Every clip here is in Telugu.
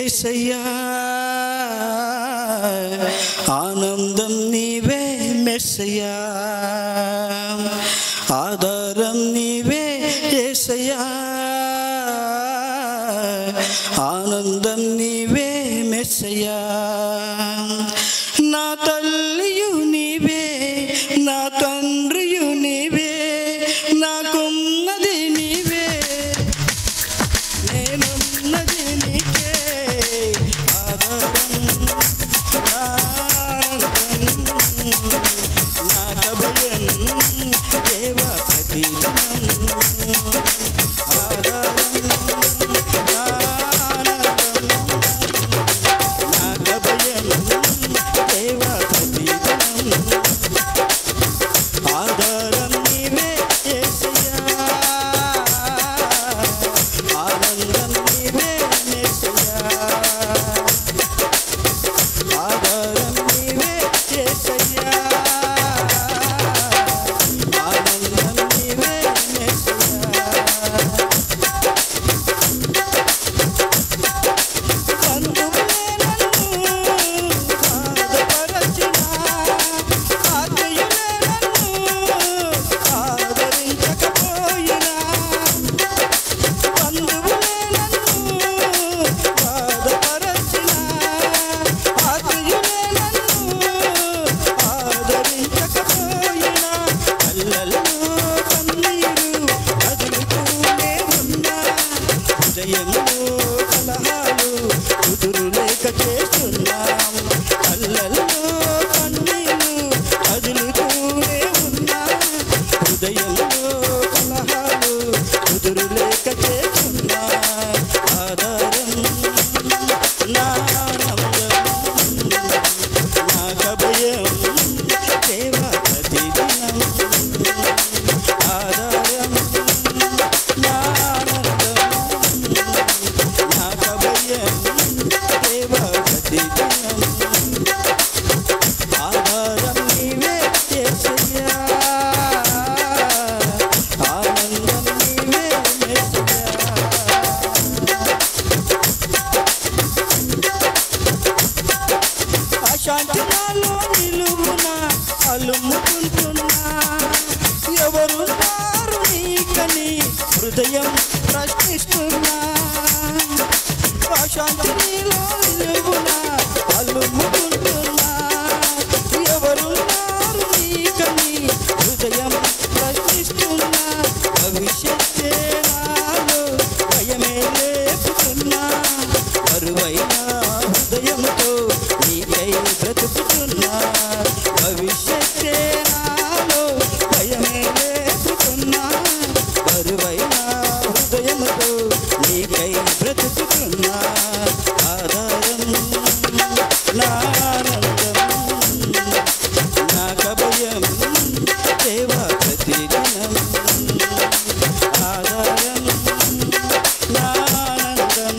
యేసయ్యా ఆనందం నీవే మెస్సయ్యా ఆధారం నీవే యేసయ్యా ఆనందం నీవే మెస్సయ్యా నా తల్లియు నీవే నా తండ్రియు నీవే నాకున్నది నీవే నేనున్నది నీకే ఆధారం నా కబయం దేవా ప్రతిదినం శాంతిలో నిలువునా అలుముకుంటున్నా ఎవరున్నారు నీకని హృదయం ప్రశ్నిస్తున్నా శాంతిలో నిలువునా అలుముకుంటున్నా ఎవరున్నారు నీకని హృదయం ప్రశ్నిస్తున్నా భవిష్యత్తే నాలో భయమే లేపుతున్నా అరువైన హృదయంతో నీకై బ్రతుకుతున్నా భవిష్యత్తే నాలో భయమే లేపుతున్నా అరువైన హృదయంతో నీకై బ్రతుకుతున్నా ఆధారం నా ఆనందం నా కభయం దేవా ప్రతిదినం ఆధారం నా ఆనందం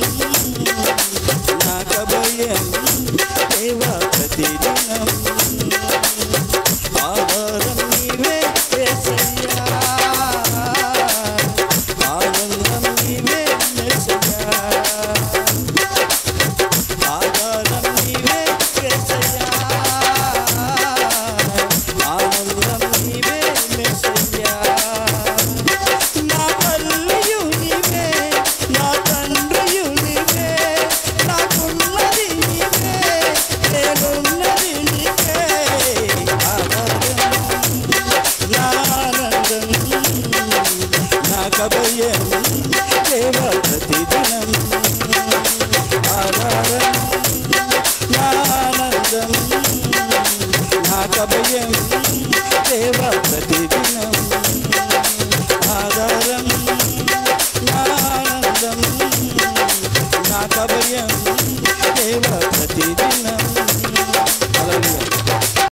నా కభయం దేవా ప్రతిదినం ఆధారం నీవే యేసయ్యా ఆనందం నీవే యేసయ్యా ఆధారం నీవే యేసయ్యా ఆనందం నీవే యేసయ్యా నా తల్లియు నీవే నా తండ్రియు నీవే నాకున్నది నీవే నేనున్నది నీకే ఆధారం నా ఆనందం నా కభయం దేవా ప్రతిదినం ఆధారం నా ఆనందం నా కభయం దేవా ప్రతిదినం ఆధారం నా ఆనందం నా కభయం